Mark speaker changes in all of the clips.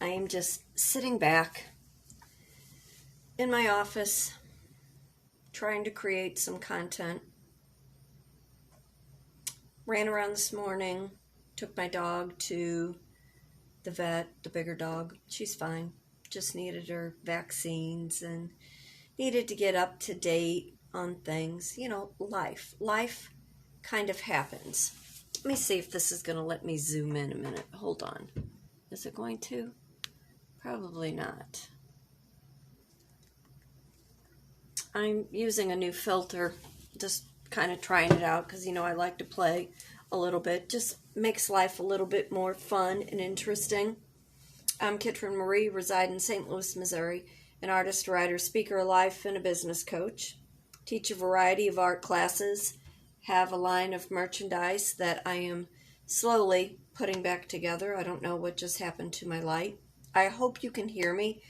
Speaker 1: I am just sitting back in my office trying to create some content. Ran around this morning, took my dog to the vet, the bigger dog. She's fine. Just needed her vaccines and needed to get up to date on things. You know, life. Life kind of happens. Let me see if this is going to let me zoom in a minute. Hold on. Is it going to? Probably not. I'm using a new filter, just kind of trying it out because, I like to play a little bit. Just makes life a little bit more fun and interesting. I'm Kitryn Marie, reside in St. Louis, Missouri, an artist, writer, speaker of life, and a business coach. Teach a variety of art classes, have a line of merchandise that I am slowly putting back together. I don't know what just happened to my light. I hope you can hear me.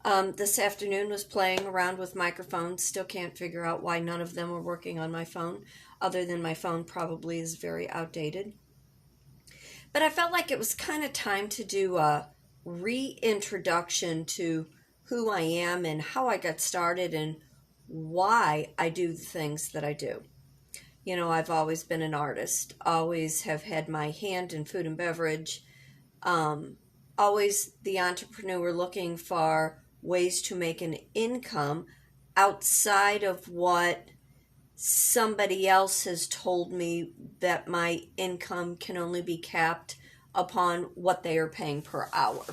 Speaker 1: This afternoon was playing around with microphones. Still can't figure out why none of them were working on my phone, other than my phone probably is very outdated. But I felt like it was kind of time to do a reintroduction to who I am and how I got started and why I do the things that I do. I've always been an artist, always have had my hand in food and beverage, always the entrepreneur looking for ways to make an income outside of what somebody else has told me that my income can only be capped upon what they are paying per hour.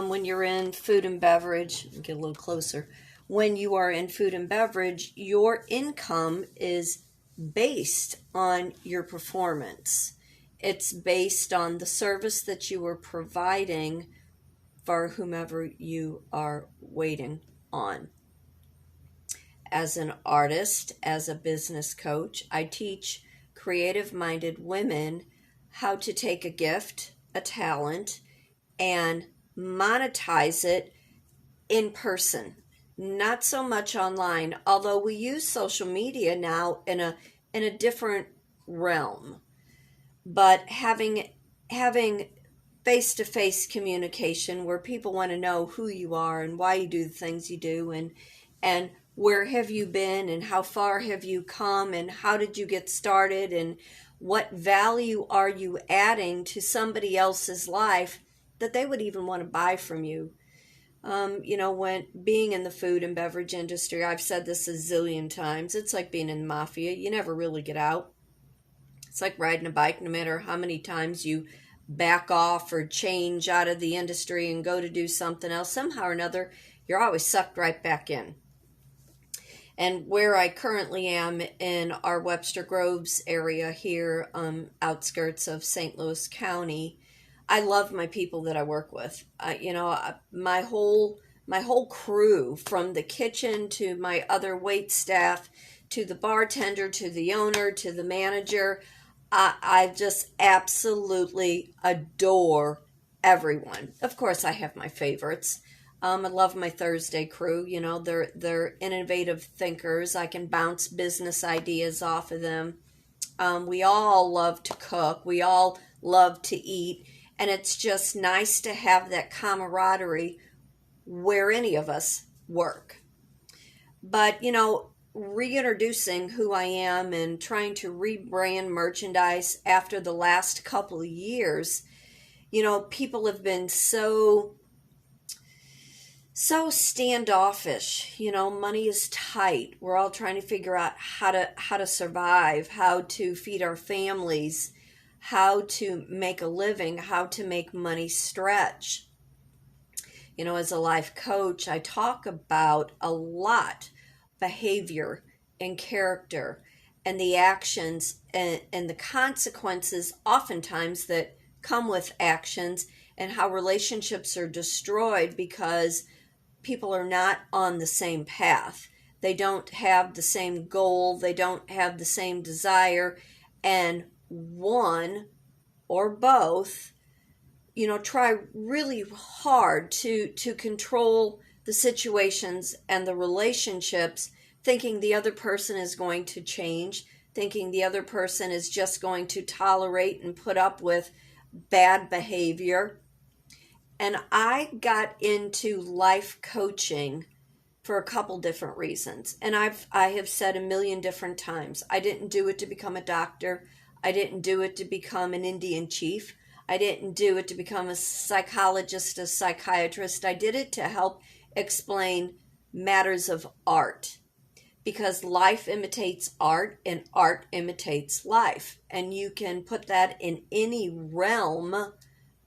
Speaker 1: When you're in food and beverage, get a little closer. When you are in food and beverage, your income is based on your performance. It's based on the service that you are providing for whomever you are waiting on. As an artist, as a business coach, I teach creative-minded women how to take a gift, a talent, and monetize it in person. Not so much online, although we use social media now in a different realm. But having face-to-face communication where people want to know who you are and why you do the things you do and where have you been and how far have you come and how did you get started and what value are you adding to somebody else's life that they would even want to buy from you. When being in the food and beverage industry, I've said this a zillion times, it's like being in the mafia. You never really get out. It's like riding a bike. No matter how many times you back off or change out of the industry and go to do something else, somehow or another, you're always sucked right back in. And where I currently am in our Webster Groves area here, outskirts of St. Louis County, I love my people that I work with. My whole crew, from the kitchen to my other wait staff, to the bartender, to the owner, to the manager, I just absolutely adore everyone. Of course, I have my favorites. I love my Thursday crew. They're innovative thinkers. I can bounce business ideas off of them. We all love to cook. We all love to eat. And it's just nice to have that camaraderie where any of us work. But, reintroducing who I am and trying to rebrand merchandise after the last couple of years, people have been so standoffish. Money is tight. We're all trying to figure out how to survive, how to feed our families, how to make a living, how to make money stretch. As a life coach, I talk about a lot behavior and character and the actions and the consequences oftentimes that come with actions and how relationships are destroyed because people are not on the same path. They don't have the same goal. They don't have the same desire. And one or both, try really hard to control the situations and the relationships, thinking the other person is going to change, thinking the other person is just going to tolerate and put up with bad behavior. And I got into life coaching for a couple different reasons. And I have said a million different times, I didn't do it to become a doctor. I didn't do it to become an Indian chief. I didn't do it to become a psychologist, a psychiatrist. I did it to help explain matters of art, because life imitates art and art imitates life. And you can put that in any realm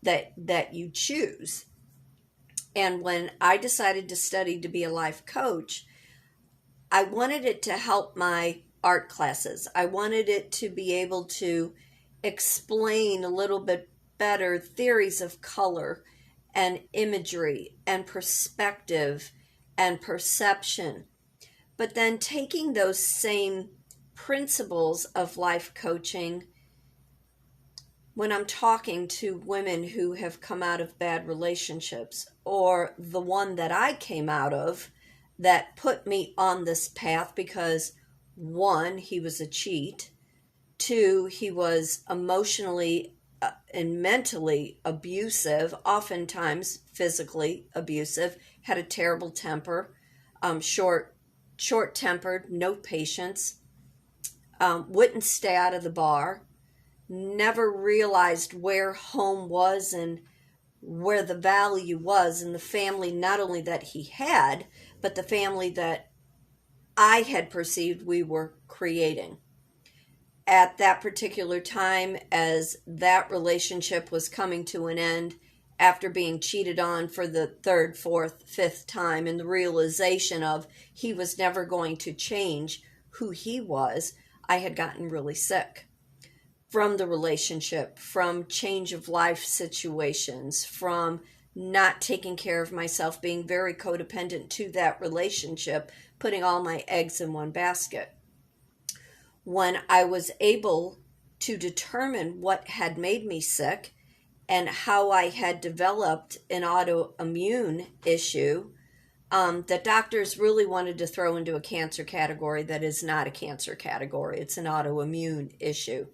Speaker 1: that you choose. And when I decided to study to be a life coach, I wanted it to help my art classes. I wanted it to be able to explain a little bit better theories of color and imagery and perspective and perception. But then taking those same principles of life coaching, when I'm talking to women who have come out of bad relationships, or the one that I came out of that put me on this path because, one, he was a cheat, two, he was emotionally and mentally abusive, oftentimes physically abusive, had a terrible temper, short-tempered, no patience, wouldn't stay out of the bar, never realized where home was and where the value was in the family, not only that he had, but the family that I had perceived we were creating. At that particular time, as that relationship was coming to an end, after being cheated on for the third, fourth, fifth time, and the realization of he was never going to change who he was, I had gotten really sick from the relationship, from change of life situations, from not taking care of myself, being very codependent to that relationship, putting all my eggs in one basket. When I was able to determine what had made me sick and how I had developed an autoimmune issue, the doctors really wanted to throw into a cancer category that is not a cancer category. It's an autoimmune issue.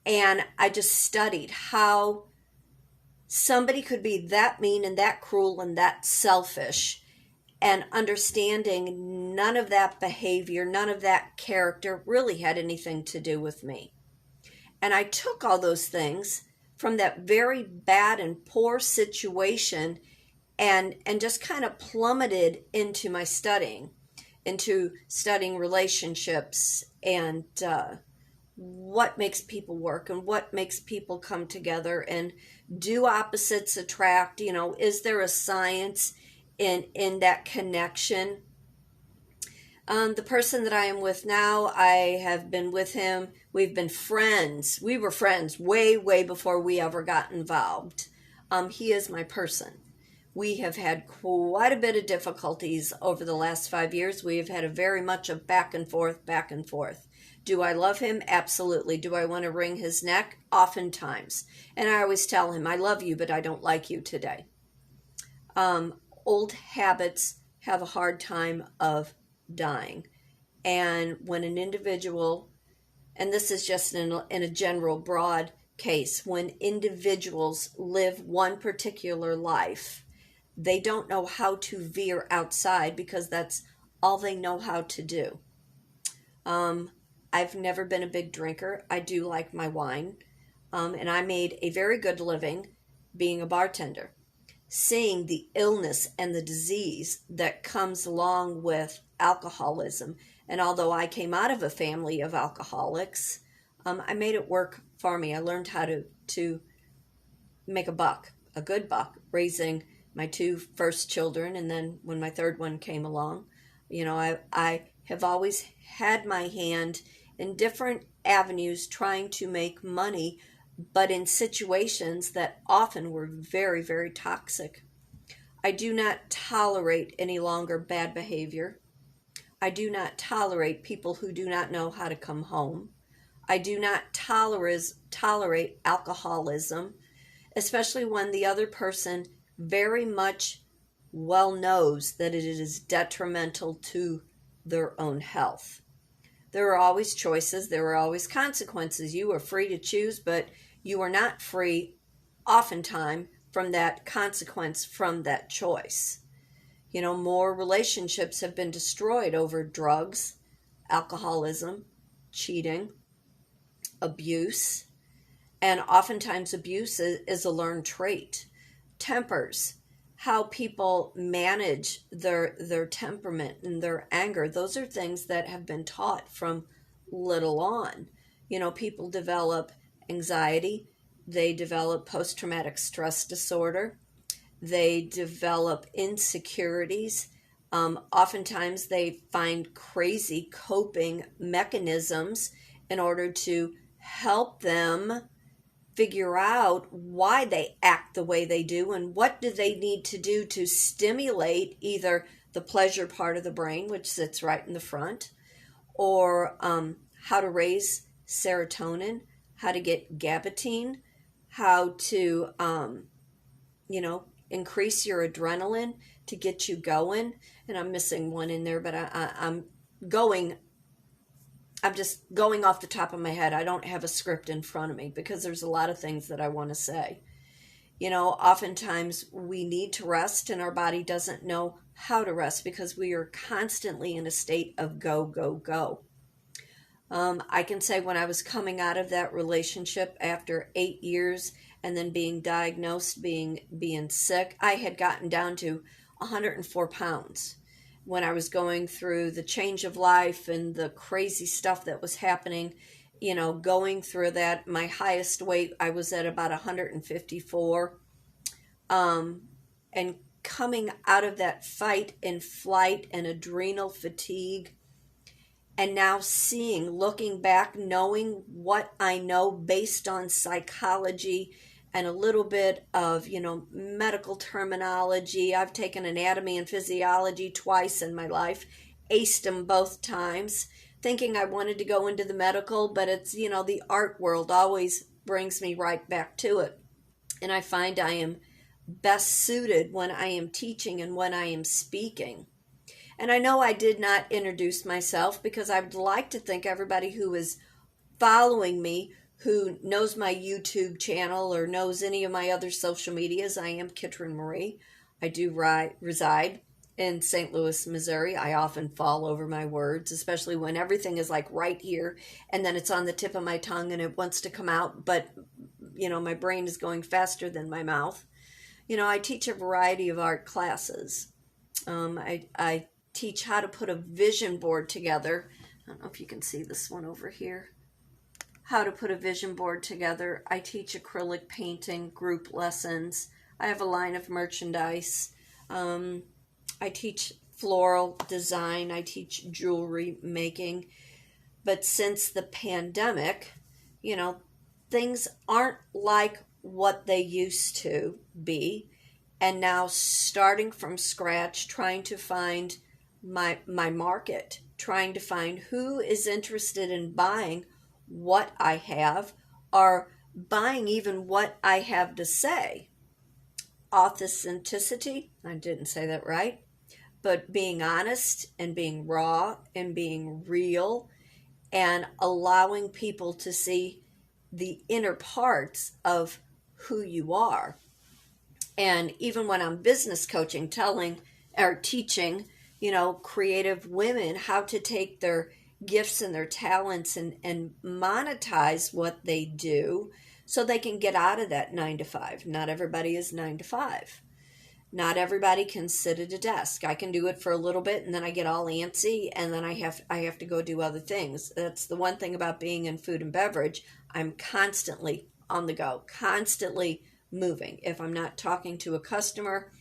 Speaker 1: And I just studied how somebody could be that mean and that cruel and that selfish, and understanding none of that behavior, none of that character really had anything to do with me. And I took all those things from that very bad and poor situation and just kind of plummeted into my studying, into studying relationships and what makes people work and what makes people come together, and do opposites attract? Is there a science in that connection? The person that I am with now, I have been with him. We've been friends. We were friends way before we ever got involved. He is my person. We have had quite a bit of difficulties over the last 5 years. We have had a very much of back and forth. Do I love him? Absolutely. Do I want to wring his neck? Oftentimes. And I always tell him, I love you, but I don't like you today. Old habits have a hard time of dying. And when an individual, and this is just in a general broad case, when individuals live one particular life, they don't know how to veer outside because that's all they know how to do. I've never been a big drinker. I do like my wine. And I made a very good living being a bartender, seeing the illness and the disease that comes along with alcoholism. And although I came out of a family of alcoholics, I made it work for me. I learned how to make a buck, a good buck, raising my two first children. And then when my third one came along, I have always had my hand in different avenues trying to make money, but in situations that often were very, very toxic. I do not tolerate any longer bad behavior. I do not tolerate people who do not know how to come home. I do not tolerate alcoholism, especially when the other person very much well knows that it is detrimental to their own health. There are always choices. There are always consequences. You are free to choose, but you are not free, oftentimes, from that consequence, from that choice. More relationships have been destroyed over drugs, alcoholism, cheating, abuse, and oftentimes abuse is a learned trait. Tempers, how people manage their temperament and their anger, those are things that have been taught from little on. People develop anxiety, they develop post-traumatic stress disorder, they develop insecurities. Oftentimes they find crazy coping mechanisms in order to help them figure out why they act the way they do and what do they need to do to stimulate either the pleasure part of the brain, which sits right in the front, or how to raise serotonin, how to get GABAtine, how to increase your adrenaline to get you going. And I'm missing one in there, but I'm just going off the top of my head. I don't have a script in front of me because there's a lot of things that I want to say. Oftentimes we need to rest and our body doesn't know how to rest because we are constantly in a state of go, go, go. I can say when I was coming out of that relationship after 8 years and then being diagnosed, being sick, I had gotten down to 104 pounds. When I was going through the change of life and the crazy stuff that was happening, going through that, my highest weight, I was at about 154. And coming out of that fight and flight and adrenal fatigue, and now looking back, knowing what I know based on psychology and a little bit of, medical terminology. I've taken anatomy and physiology twice in my life, aced them both times, thinking I wanted to go into the medical, but it's, the art world always brings me right back to it. And I find I am best suited when I am teaching and when I am speaking. And I know I did not introduce myself because I would like to think everybody who is following me, who knows my YouTube channel or knows any of my other social medias, I am Kitryn Marie. I do reside in St. Louis, Missouri. I often fall over my words, especially when everything is like right here and then it's on the tip of my tongue and it wants to come out, but my brain is going faster than my mouth. I teach a variety of art classes. I teach how to put a vision board together. I don't know if you can see this one over here. How to put a vision board together. I teach acrylic painting, group lessons. I have a line of merchandise. I teach floral design. I teach jewelry making. But since the pandemic, things aren't like what they used to be. And now starting from scratch, trying to find my market, trying to find who is interested in buying what I have or buying even what I have to say. Authenticity, I didn't say that right, but being honest and being raw and being real and allowing people to see the inner parts of who you are. And even when I'm business coaching, telling or teaching, creative women how to take their gifts and their talents and monetize what they do so they can get out of that 9 to 5. Not everybody is 9 to 5. Not everybody can sit at a desk. I can do it for a little bit and then I get all antsy and then I have to go do other things. That's the one thing about being in food and beverage. I'm constantly on the go, constantly moving. If I'm not talking to a customer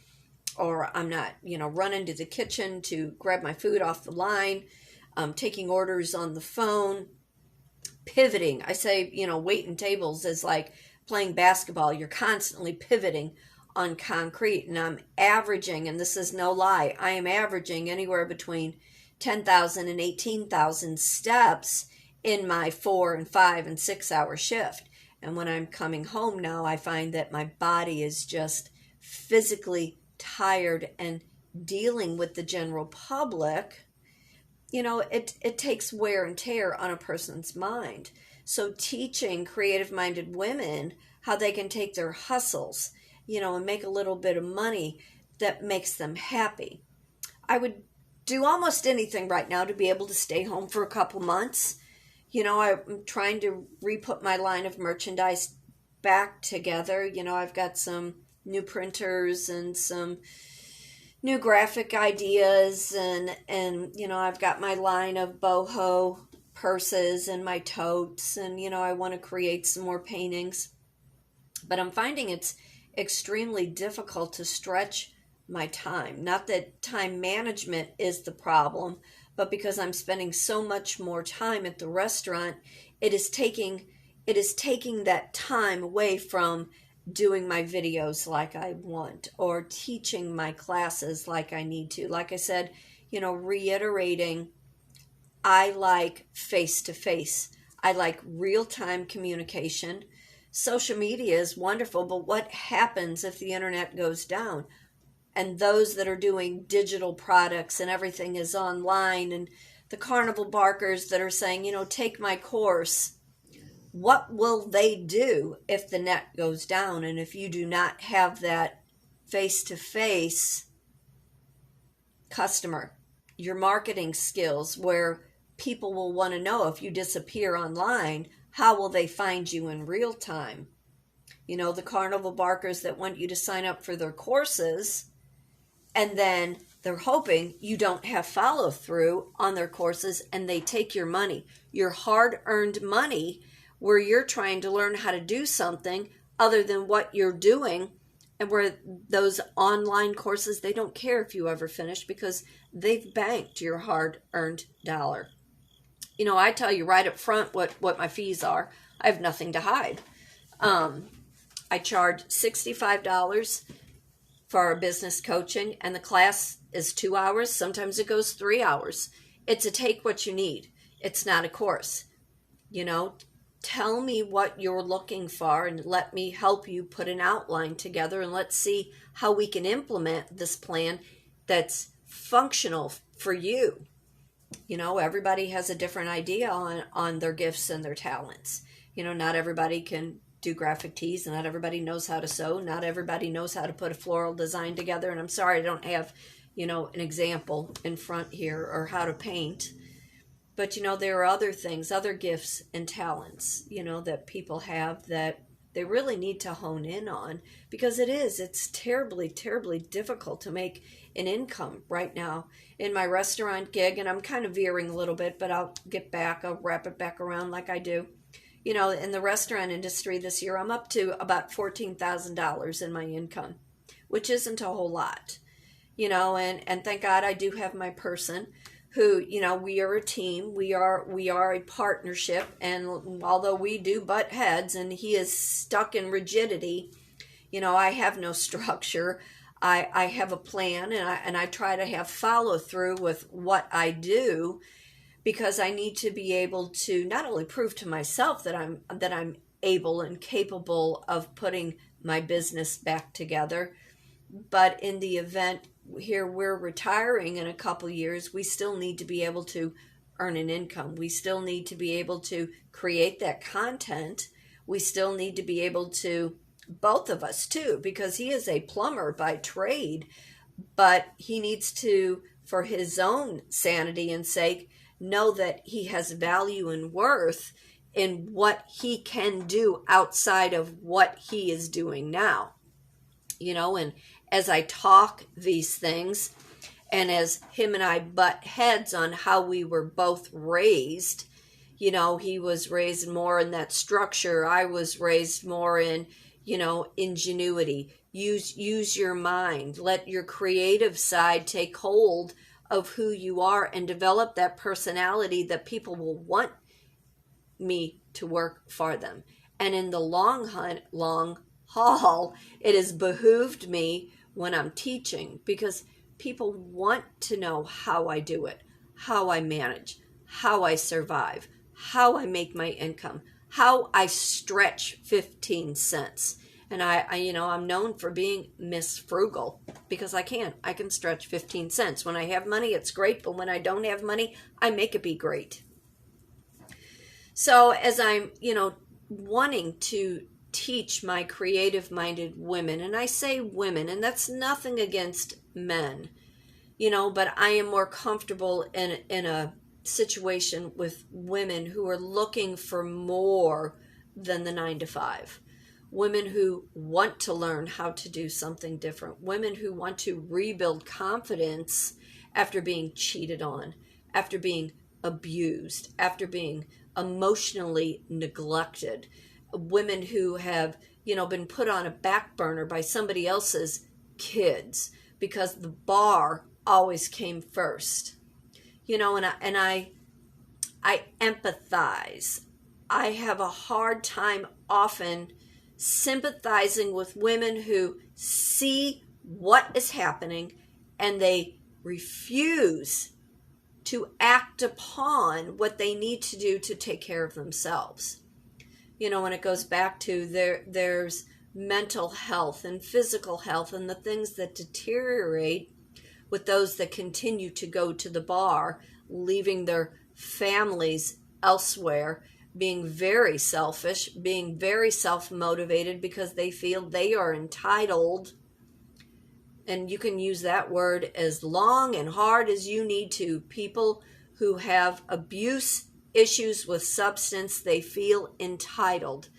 Speaker 1: or I'm not, running to the kitchen to grab my food off the line, taking orders on the phone, pivoting. I say, waiting tables is like playing basketball. You're constantly pivoting on concrete, and I'm averaging, and this is no lie, I am averaging anywhere between 10,000 and 18,000 steps in my 4 and 5 and 6 hour shift. And when I'm coming home now, I find that my body is just physically tired, and dealing with the general public, it takes wear and tear on a person's mind. So teaching creative-minded women how they can take their hustles, and make a little bit of money that makes them happy. I would do almost anything right now to be able to stay home for a couple months. I'm trying to re-put my line of merchandise back together. I've got some new printers and some new graphic ideas, and I've got my line of boho purses and my totes, and I want to create some more paintings. But I'm finding it's extremely difficult to stretch my time. Not that time management is the problem, but because I'm spending so much more time at the restaurant, it is taking that time away from doing my videos like I want, or teaching my classes like I need to. Like I said, reiterating, I like face-to-face. I like real-time communication. Social media is wonderful, but what happens if the internet goes down? And those that are doing digital products and everything is online, and the carnival barkers that are saying, take my course, what will they do if the net goes down and if you do not have that face-to-face customer? Your marketing skills, where people will want to know if you disappear online, how will they find you in real time? The carnival barkers that want you to sign up for their courses, and then they're hoping you don't have follow through on their courses, and they take your money, your hard-earned money, where you're trying to learn how to do something other than what you're doing, and where those online courses, they don't care if you ever finish because they've banked your hard-earned dollar. I tell you right up front what my fees are. I have nothing to hide. I charge $65 for our business coaching, and the class is 2 hours. Sometimes it goes 3 hours. It's a take what you need. It's not a course. Tell me what you're looking for, and let me help you put an outline together, and let's see how we can implement this plan that's functional for you. Everybody has a different idea on their gifts and their talents. Not everybody can do graphic tees, and not everybody knows how to sew. Not everybody knows how to put a floral design together. And I'm sorry I don't have, an example in front here, or how to paint. But, there are other things, other gifts and talents, that people have that they really need to hone in on, because it's terribly, terribly difficult to make an income right now in my restaurant gig. And I'm kind of veering a little bit, but I'll wrap it back around like I do. In the restaurant industry this year, I'm up to about $14,000 in my income, which isn't a whole lot, and thank God I do have my person who, we are a team, we are a partnership, and although we do butt heads and he is stuck in rigidity, I have no structure. I have a plan, and I try to have follow through with what I do, because I need to be able to not only prove to myself that I'm able and capable of putting my business back together, but in the event here we're retiring in a couple years, we still need to be able to earn an income. We still need to be able to create that content. We still need to be able to, both of us too, because he is a plumber by trade, but he needs to, for his own sanity and sake, know that he has value and worth in what he can do outside of what he is doing now. And as I talk these things, and as him and I butt heads on how we were both raised, he was raised more in that structure. I was raised more in, ingenuity. Use your mind. Let your creative side take hold of who you are, and develop that personality that people will want me to work for them. And in the long haul, it has behooved me when I'm teaching, because people want to know how I do it, how I manage, how I survive, how I make my income, how I stretch 15 cents. And I'm known for being Miss Frugal, because I can stretch 15 cents. When I have money, it's great. But when I don't have money, I make it be great. So as I'm, wanting to teach my creative-minded women, and I say women, and that's nothing against men, but I am more comfortable in a situation with women who are looking for more than the 9 to 5. Women who want to learn how to do something different. Women who want to rebuild confidence after being cheated on, after being abused, after being emotionally neglected. Women who have, been put on a back burner by somebody else's kids because the bar always came first. And I empathize. I have a hard time often sympathizing with women who see what is happening and they refuse to act upon what they need to do to take care of themselves. When it goes back to there's mental health and physical health and the things that deteriorate with those that continue to go to the bar, leaving their families elsewhere, being very selfish, being very self-motivated because they feel they are entitled. And you can use that word as long and hard as you need to. People who have abuse issues with substance, they feel entitled.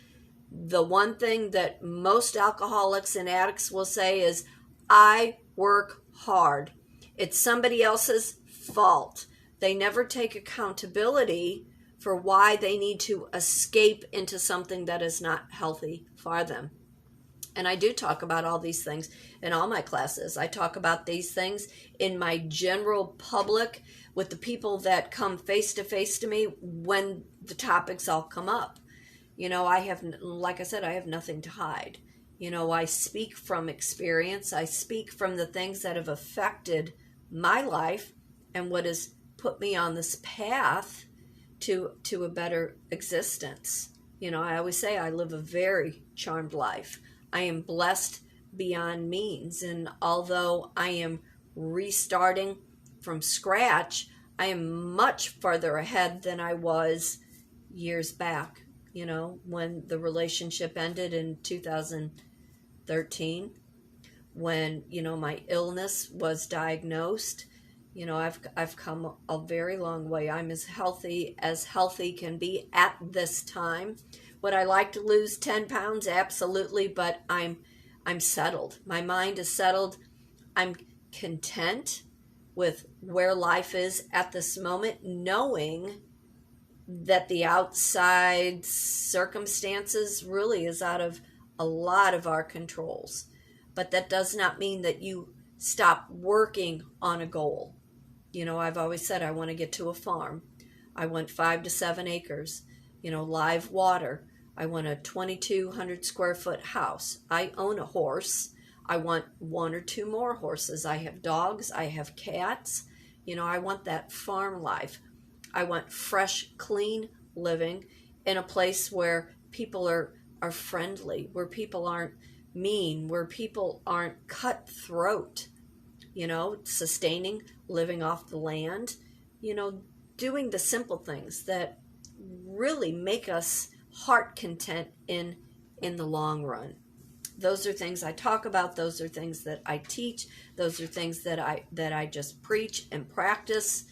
Speaker 1: The one thing that most alcoholics and addicts will say is, I work hard. It's somebody else's fault. They never take accountability for why they need to escape into something that is not healthy for them. And I do talk about all these things in all my classes. I talk about these things in my general public with the people that come face to face to me when the topics all come up. Like I said, I have nothing to hide. I speak from experience. I speak from the things that have affected my life and what has put me on this path to a better existence. I always say I live a very charmed life. I am blessed beyond means. And although I am restarting from scratch, I am much further ahead than I was years back, when the relationship ended in 2013, when, my illness was diagnosed. I've come a very long way. I'm as healthy can be at this time. Would I like to lose 10 pounds? Absolutely, but I'm settled. My mind is settled. I'm content with where life is at this moment, knowing that the outside circumstances really is out of a lot of our controls. But that does not mean that you stop working on a goal. I've always said I want to get to a farm. I want 5 to 7 acres, live water. I want a 2,200 square foot house. I own a horse. I want 1 or 2 more horses. I have dogs. I have cats. I want that farm life. I want fresh, clean living in a place where people are friendly, where people aren't mean, where people aren't cutthroat, sustaining, living off the land, doing the simple things that really make us heart content in the long run. Those are things I talk about. Those are things that I teach. Those are things that I just preach and practice.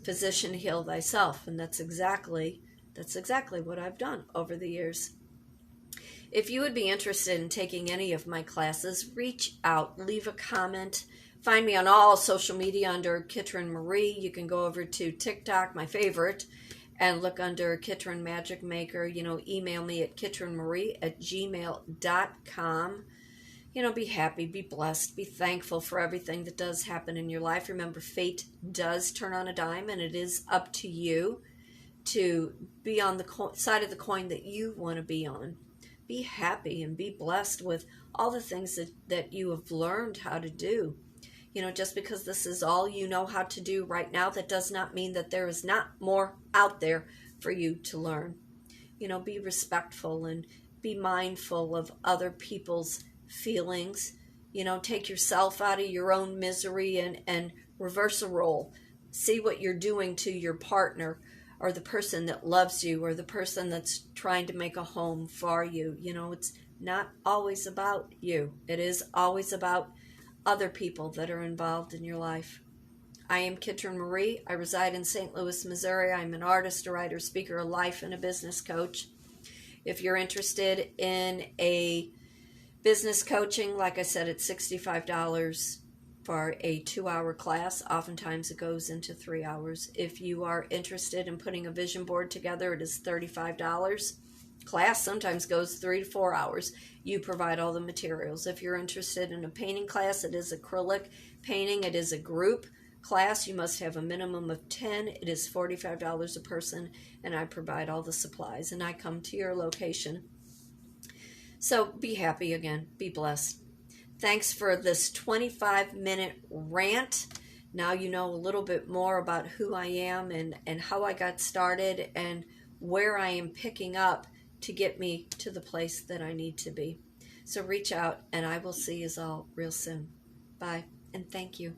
Speaker 1: Physician, heal thyself, and that's exactly what I've done over the years. If you would be interested in taking any of my classes, reach out, leave a comment. Find me on all social media under Kitryn Marie. You can go over to TikTok, my favorite, and look under Kitryn Magic Maker. Email me at kitrynmarie@gmail.com. Be happy, be blessed, be thankful for everything that does happen in your life. Remember, fate does turn on a dime, and it is up to you to be on the side of the coin that you want to be on. Be happy and be blessed with all the things that you have learned how to do. Just because this is all you know how to do right now, that does not mean that there is not more out there for you to learn. Be respectful and be mindful of other people's feelings. Take yourself out of your own misery and reverse a role. See what you're doing to your partner or the person that loves you, or the person that's trying to make a home for you. You know, it's not always about you. It is always about other people that are involved in your life. I am Kitryn Marie. I reside in St. Louis, Missouri. I'm an artist, a writer, speaker, a life and a business coach. If you're interested in a business coaching, like I said, it's $65 for a 2-hour class. Oftentimes it goes into 3 hours. If you are interested in putting a vision board together, it is $35. Class sometimes goes 3 to 4 hours. You provide all the materials. If you're interested in a painting class, it is acrylic painting. It is a group class. You must have a minimum of 10. It is $45 a person, and I provide all the supplies, and I come to your location. So be happy again. Be blessed. Thanks for this 25-minute rant. Now you know a little bit more about who I am and how I got started and where I am picking up to get me to the place that I need to be. So reach out, and I will see you all real soon. Bye, and thank you.